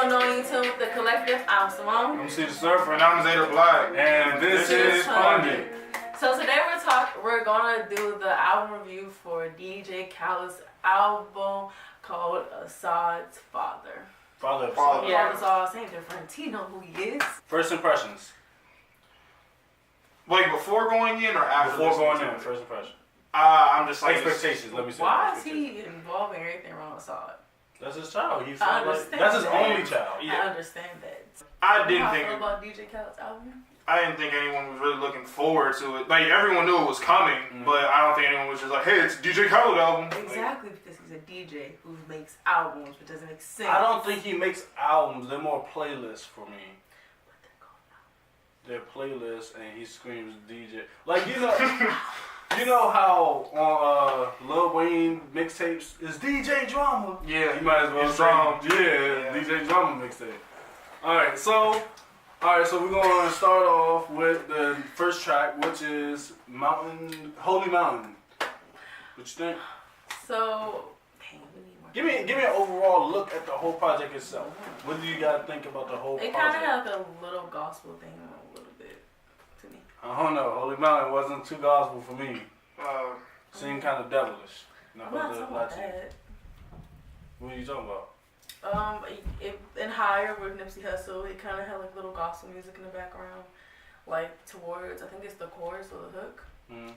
don't know you tune with the collective. I'm Simone. I'm C the Surfer, and I'm Zeta Black. And this is Funded. So today we're gonna do the album review for DJ Khaled's album called Asahd's Father. Father. Yeah, it's all same different. He know who he is. First impressions. Wait, before going in or after? Before going in, first impression. I'm just like expectations. Let me say. Why is he involving everything wrong with Asahd? That's his child. I understand. That's his only child. Yeah. I understand that. I didn't How think I feel about DJ Khaled's album. I didn't think anyone was really looking forward to it. Like everyone knew it was coming, but I don't think anyone was just like, "Hey, it's DJ Khaled album." Exactly, because he's a DJ who makes albums, which doesn't make sense. I don't think he makes albums. They're more playlists for me. They're playlists, and he screams DJ. Like you know how on Lil Wayne mixtapes is DJ Drama. Yeah, you might as well say DJ Drama mixtape. All right, so we're gonna start off with the first track, which is Holy Mountain. What you think? So, dang, we need more. Give me an overall look at the whole project itself. What do you guys think about the whole project? It kind of had like a little gospel thing a little bit to me. I don't know. Holy Mountain wasn't too gospel for me. Seemed kind of devilish. I'm not talking about that. What are you talking about? In Higher with Nipsey Hussle, it kind of had like little gospel music in the background, like towards, I think it's the chorus or the hook. Mm-hmm.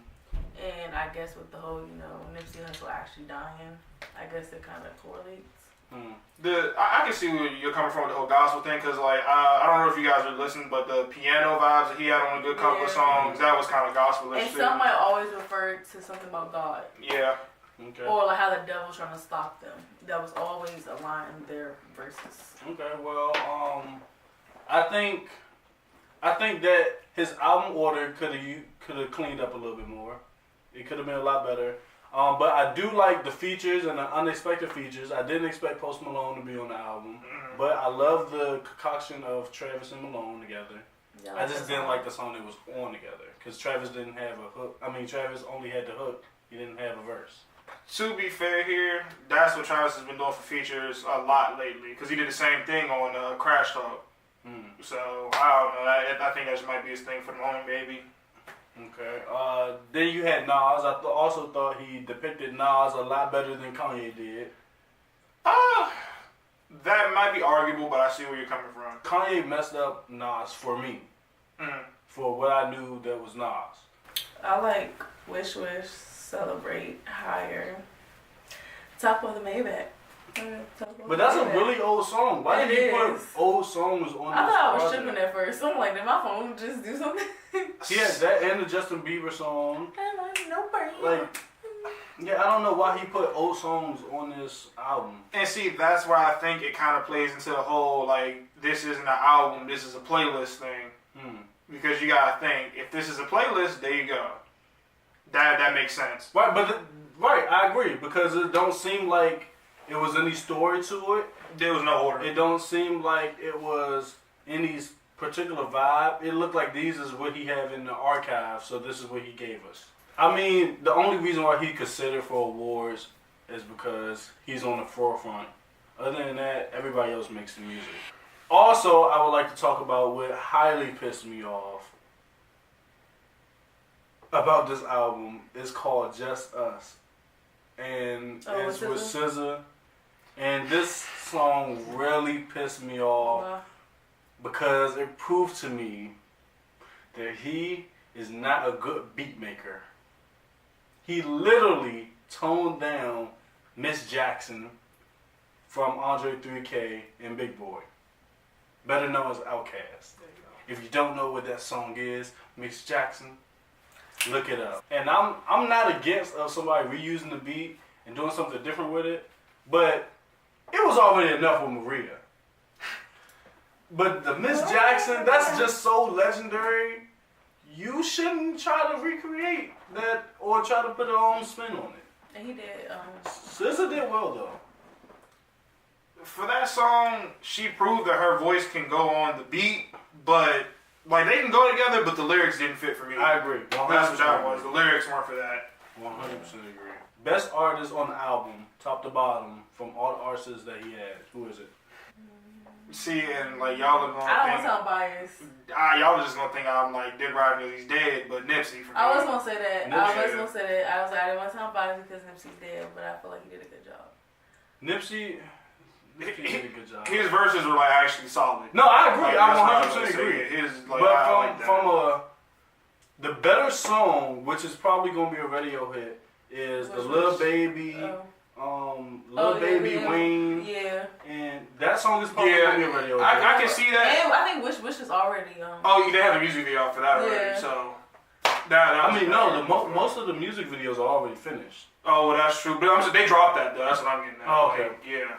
And I guess with the whole, Nipsey Hussle actually dying, I guess it kind of correlates. I can see where you're coming from with the whole gospel thing, because like I don't know if you guys are listening, but the piano vibes that he had on a good couple of songs, that was kind of gospelish. And some might always refer to something about God. Yeah. Okay. Or like how the devil's trying to stop them. That was always a line in their verses. Okay, well, I think that his album order could have cleaned up a little bit more. It could have been a lot better. But I do like the features and the unexpected features. I didn't expect Post Malone to be on the album, but I love the concoction of Travis and Malone together. Yeah, I just didn't like the song that was on together because Travis didn't have a hook. I mean, Travis only had the hook. He didn't have a verse. To be fair here, that's what Travis has been doing for features a lot lately, because he did the same thing on Crash Talk. So, I don't know, I think that just might be his thing for the moment, maybe. Okay, then you had Nas. I also thought he depicted Nas a lot better than Kanye did. That might be arguable, but I see where you're coming from. Kanye messed up Nas for me, for what I knew that was Nas. I like Wish, Celebrate, Higher, Top of the Maybach. But that's a really old song. Why did he put old songs on this I thought I was project? tripping at first. I'm like, did my phone just do something? Yeah, that and the Justin Bieber song. Like, yeah, I don't know why he put old songs on this album. And see, that's why I think it kind of plays into the whole, like, this isn't an album, this is a playlist thing. Because you gotta think, if this is a playlist, there you go. That makes sense. Right, I agree, because it don't seem like it was any story to it. There was no order. It don't seem like it was any particular vibe. It looked like these is what he have in the archive, so this is what he gave us. I mean, the only reason why he considered for awards is because he's on the forefront. Other than that, everybody else makes the music. Also, I would like to talk about what highly pissed me off about this album. It's called Just Us. And it's with SZA. And this song really pissed me off because it proved to me that he is not a good beat maker. He literally toned down Miss Jackson from Andre 3K and Big Boy, better known as Outkast. If you don't know what that song is, Miss Jackson, look it up. And I'm not against somebody reusing the beat and doing something different with it, but it was already enough with Maria. But the Miss Jackson, that's just so legendary. You shouldn't try to recreate that or try to put your own spin on it. And he did. SZA did well though. For that song, she proved that her voice can go on the beat, but like they can go together, but the lyrics didn't fit for me. I agree. That's what that was. The lyrics weren't for that. 100% agree. Best artist on the album, top to bottom, from all the artists that he had. Who is it? See, and like y'all are gonna I don't think, want to sound biased. y'all are just gonna think I'm like Dick Ride because he's dead, but Nipsey for me. I was gonna say that. Nipsey. I was gonna say that. I was like, I didn't want to sound biased because Nipsey's dead, but I feel like he did a good job. Nipsey did a good job. His verses were like actually solid. No, I agree. Like, I that's 100% agree. His, like, But from the better song, which is probably gonna be a radio hit, is the Lil Baby. Lil Baby, Wayne. Yeah. And that song is probably gonna be a radio hit. I can see that. And I think Wish is already. Oh, they have a music video for that already. So. Most of the music videos are already finished. Oh, well, that's true. But they dropped that though. That's what I'm getting at. Oh, okay. Yeah.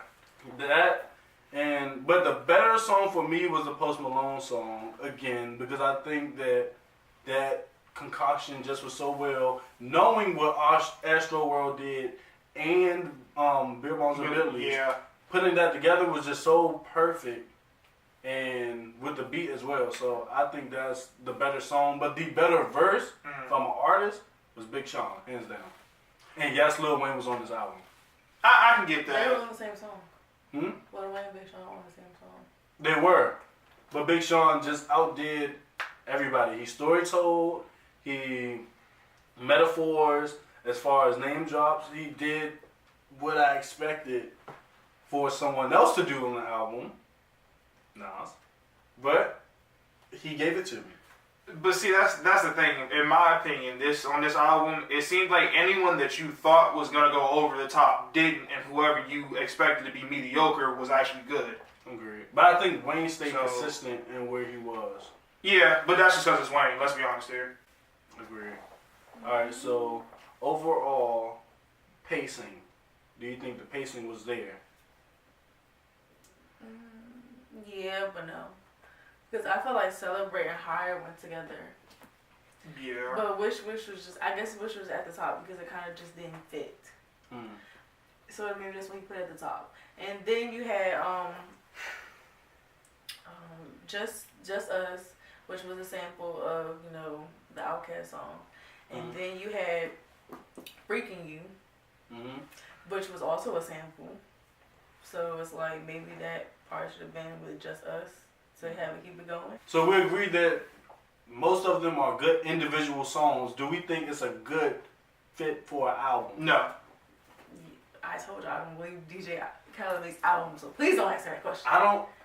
But the better song for me was the Post Malone song again because I think that concoction just was so well, knowing what Astro World did and Beer Bongs and Bentley. Yeah. Putting that together was just so perfect, and with the beat as well. So I think that's the better song. But the better verse from an artist was Big Sean, hands down. And yes, Lil Wayne was on this album. I can get that. They were on the same song. Hmm? Lil Wayne and Big Sean on the same song. They were. But Big Sean just outdid everybody. He story told, he metaphors, as far as name drops, he did what I expected for someone else to do on the album. Nas. But he gave it to me. But see, that's the thing. In my opinion, on this album, it seemed like anyone that you thought was gonna go over the top didn't, and whoever you expected to be mediocre was actually good. Agreed. But I think Wayne stayed consistent in where he was. Yeah, but that's just because it's Wayne. Let's be honest here. Agreed. All right. So overall pacing. Do you think the pacing was there? Yeah, but no. Because I feel like Celebrate and Higher went together. Yeah. But Wish was just, I guess Wish was at the top because it kind of just didn't fit. So maybe that's what he put at the top. And then you had Just Us, which was a sample of, the Outkast song. And then you had Freaking You, which was also a sample. So it's like maybe that part should have been with Just Us to have it keep it going. So we agree that most of them are good individual songs. Do we think it's a good fit for an album? No. I told you I don't believe DJ Khaled makes albums, so please don't answer that question.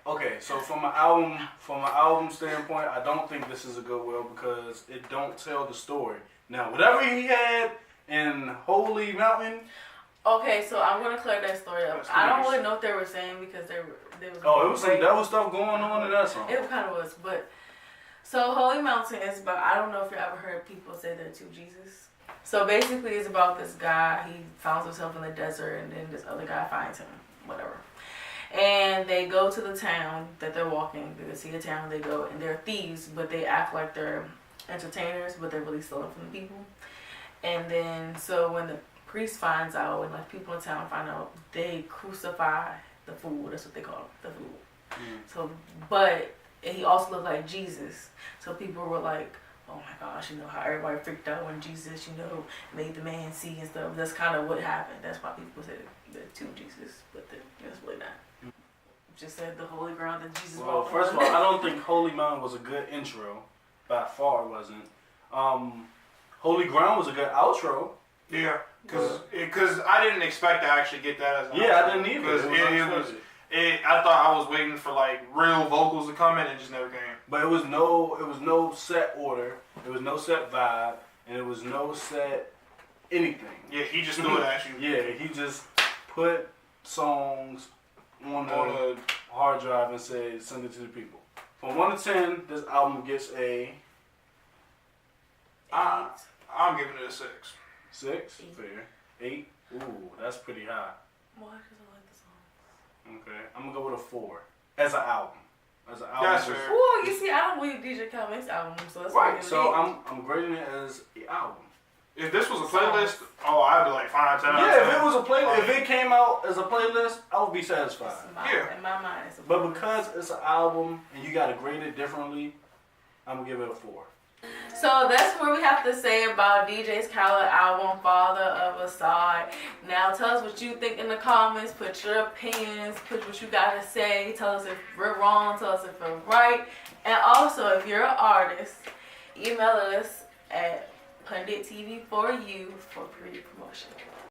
Okay, so from an album standpoint, I don't think this is a good will because it don't tell the story. Now, whatever he had in Holy Mountain. Okay, so I'm gonna clear that story up. I don't really know what they were saying because there was. Oh, it was some devil stuff going on in that song. It kind of was, but so Holy Mountain is about. I don't know if you ever heard people say they're two Jesus. So basically, it's about this guy. He finds himself in the desert, and then this other guy finds him. Whatever. And they go to the town that they're walking. They see the town. They go, and they're thieves, but they act like they're entertainers, but they're really stealing from the people. And then, so when the priest finds out, and like people in town find out, they crucify the fool. That's what they call it, the fool. So, but and he also looked like Jesus. So people were like, oh my gosh, how everybody freaked out when Jesus, made the man see and stuff. That's kind of what happened. That's why people said the two Jesus, but that's really not. Just said the holy ground that Jesus walked on. Well, first of all, I don't think Holy Mountain was a good intro. By far, it wasn't. Holy Ground was a good outro. Yeah, because I didn't expect to actually get that as an outro. I didn't either. I thought I was waiting for like real vocals to come in and it just never came. But it was no set order, it was no set vibe, and it was no set anything. Yeah, he just threw it at you. Yeah, he just put songs on the hard drive and said, send it to the people. From 1 to 10, this album gets a... I'm giving it a 6. 6? Fair. 8? Ooh, that's pretty high. Why? Because I like the songs. Okay, I'm going to go with a 4. As an album. That's fair. Ooh, you see, I don't believe DJ Khaled makes albums, so that's right. So I'm grading it as an album. If this was a playlist, I'd be like 5, 10. Yeah, if it was a playlist, if it came out as a playlist, I would be satisfied. In my mind, it's a playlist. But because it's an album and you got to grade it differently, I'm gonna give it a 4. So that's what we have to say about DJ's Khaled album, Father of Asahd. Now tell us what you think in the comments. Put your opinions. Put what you got to say. Tell us if we're wrong. Tell us if we're right. And also, if you're an artist, email us at PunditTV4U for pre-promotion.